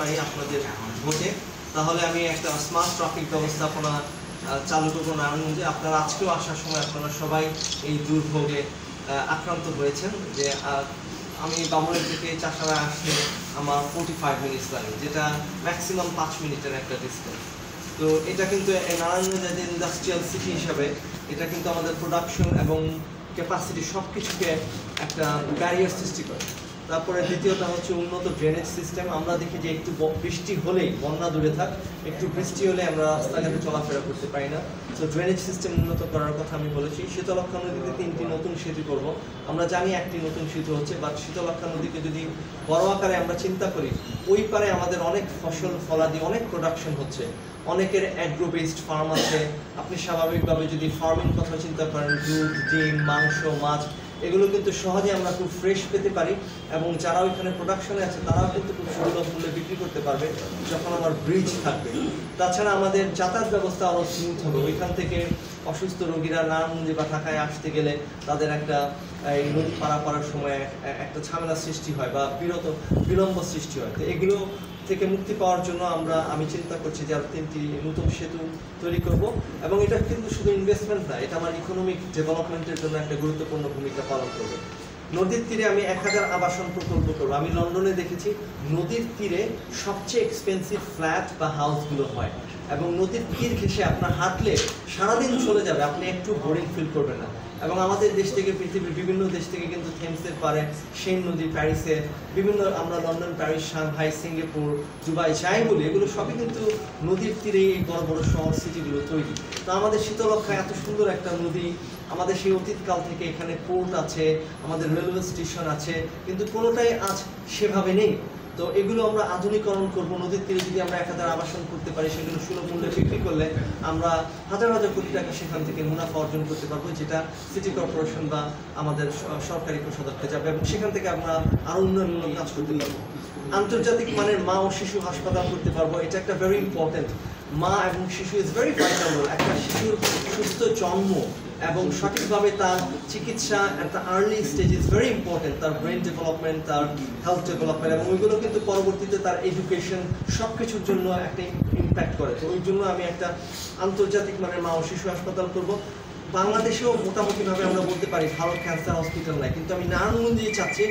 পারি আপনাদের ভোটে, তাহলে আমি একটা স্মার্ট ট্রাফিক ব্যবস্থাপনা চালু করবো নারায়ণগঞ্জে। আপনারা আজকেও আসার সময় আপনারা সবাই এই দুর্ভোগে আক্রান্ত হয়েছেন যে আমি বামনের থেকে চাষারায় আসতে আমার 45 মিনিটস লাগে, যেটা ম্যাক্সিমাম 5 মিনিটের একটা ডিস্টেন্স। তো এটা কিন্তু নারায়ণগঞ্জ ইন্ডাস্ট্রিয়াল সিটি হিসাবে এটা কিন্তু আমাদের প্রোডাকশন এবং ক্যাপাসিটি সব কিছুকে একটা ব্যারিয়ার সৃষ্টি করে। তারপরে দ্বিতীয়টা হচ্ছে উন্নত ড্রেনেজ সিস্টেম। আমরা দেখি যে একটু বৃষ্টি হলেই, বন্যা দূরে থাক, একটু বৃষ্টি হলে আমরা রাস্তাঘাটে চলাফেরা করতে পারি না। তো ড্রেনেজ সিস্টেম উন্নত করার কথা আমি বলেছি। শীতলক্ষ্যা নদীতে 3টি নতুন সেতু করব। আমরা জানি একটি নতুন সেতু হচ্ছে, বাট শীতলক্ষ্যা নদীকে যদি বড় আকারে আমরা চিন্তা করি, ওই পারে আমাদের অনেক ফসল ফলাদি, অনেক প্রোডাকশন হচ্ছে, অনেকের অ্যাগ্রো বেসড ফার্ম আছে। আপনি স্বাভাবিকভাবে যদি ফার্মিং কথা চিন্তা করেন, দুধ, ডিম, মাংস, মাছ, এগুলো কিন্তু সহজে আমরা খুব ফ্রেশ পেতে পারি, এবং যারা ওইখানে প্রোডাকশনে আছে তারাও কিন্তু খুব সুলভ মূল্যে বিক্রি করতে পারবে যখন আমার ব্রিজ থাকবে। তাছাড়া আমাদের যাতায়াত ব্যবস্থা আরও স্মুথ হবে। ওইখান থেকে অসুস্থ রোগীরা নারায়ণগঞ্জে বা ঢাকায় আসতে গেলে তাদের একটা এই নদী পারাপারের সময় একটা ঝামেলা সৃষ্টি হয় বা বিলম্ব সৃষ্টি হয়। তো এগুলো থেকে মুক্তি পাওয়ার জন্য আমি চিন্তা করছি যে আর 3টি নতুন সেতু তৈরি করব, এবং এটা কিন্তু শুধু ইনভেস্টমেন্ট না, এটা আমার ইকোনমিক ডেভেলপমেন্টের জন্য একটা গুরুত্বপূর্ণ ভূমিকা পালন করবে। নদীর তীরে আমি 1000 আবাসন প্রকল্প করবো। আমি লন্ডনে দেখেছি নদীর তীরে সবচেয়ে এক্সপেন্সিভ ফ্ল্যাট বা হাউসগুলো হয়, এবং নদীর তীর ঘেঁষে আপনার হাঁটলে সারাদিন চলে যাবে, আপনি একটু বোরিং ফিল করবেন না। এবং আমাদের দেশ থেকে, পৃথিবীর বিভিন্ন দেশ থেকে কিন্তু থেমসের পারে, সেন নদী, প্যারিসে বিভিন্ন, আমরা London, Paris, Shanghai, Singapore, Dubai যাই বলি, এগুলো সবই কিন্তু নদীর তীরে এই বড় বড় শহর সিটিগুলো তৈরি। তো আমাদের শীতলক্ষ্যা এত সুন্দর একটা নদী, আমাদের সেই অতীতকাল থেকে এখানে পোর্ট আছে, আমাদের রেলওয়ে স্টেশন আছে, কিন্তু কোনোটাই আজ সেভাবে নেই। তো এগুলো আমরা আধুনিকরণ করবো। নদীর তীরে যদি আমরা 1000 আবাসন করতে পারি, সেগুলো সুলভ মূল্যে বিক্রি করলে আমরা হাজার হাজার কোটি টাকা সেখান থেকে মুনাফা অর্জন করতে পারবো, যেটা সিটি কর্পোরেশন বা আমাদের সরকারি কোষাধ্যক্ষে যাবে, এবং সেখান থেকে আমরা আরও উন্নয়নমূলক কাজ করতে পারবো। আন্তর্জাতিক মানের মা ও শিশু হাসপাতাল করতে পারবো। এটা একটা ভেরি ইম্পর্টেন্ট। মা এবং শিশু ইজ ভেরি ভাইটাল। একটা শিশুর সুস্থ জন্ম এবং সঠিকভাবে তার চিকিৎসা একটা early stage is very important. তার ব্রেন ডেভেলপমেন্ট, তার হেলথ ডেভেলপমেন্ট, এবং ওইগুলো কিন্তু পরবর্তীতে তার এডুকেশন সব কিছুর জন্য একটা ইম্প্যাক্ট করে। তো ওই জন্য আমি একটা আন্তর্জাতিক মানের মা ও শিশু হাসপাতাল করব। বাংলাদেশেও মোটামুটিভাবে আমরা বলতে পারি ভালো ক্যান্সার হসপিটাল নাই, কিন্তু আমি নারায়ণগঞ্জে চাচ্ছি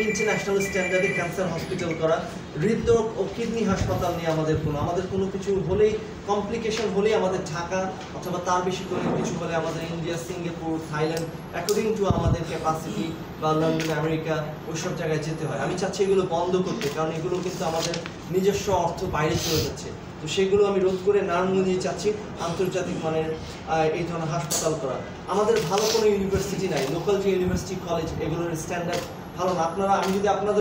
ইন্টারন্যাশনাল স্ট্যান্ডার্ডে ক্যান্সার হসপিটাল করা। হৃদরোগ ও কিডনি হাসপাতাল নিয়ে আমাদের কোনো কিছু হলেই, কমপ্লিকেশন হলেই আমাদের ঢাকা অথবা তার বেশি করে কিছু হলে আমাদের India, Singapore, Thailand, according to আমাদের ক্যাপাসিটি, বা লন্ডন, আমেরিকা, ওইসব জায়গায় যেতে হয়। আমি চাচ্ছি এগুলো বন্ধ করতে, কারণ এগুলো কিন্তু আমাদের নিজস্ব অর্থ বাইরে চলে যাচ্ছে। তো সেগুলো আমি রোধ করে নারায়ণগঞ্জে চাচ্ছি আন্তর্জাতিক মানের এই ধরনের হাসপাতাল করা। আমাদের ভালো কোনো ইউনিভার্সিটি নাই, লোকাল যে ইউনিভার্সিটি, কলেজ, এগুলোর স্ট্যান্ডার্ড ভালো না। আমি যদি আপনাদের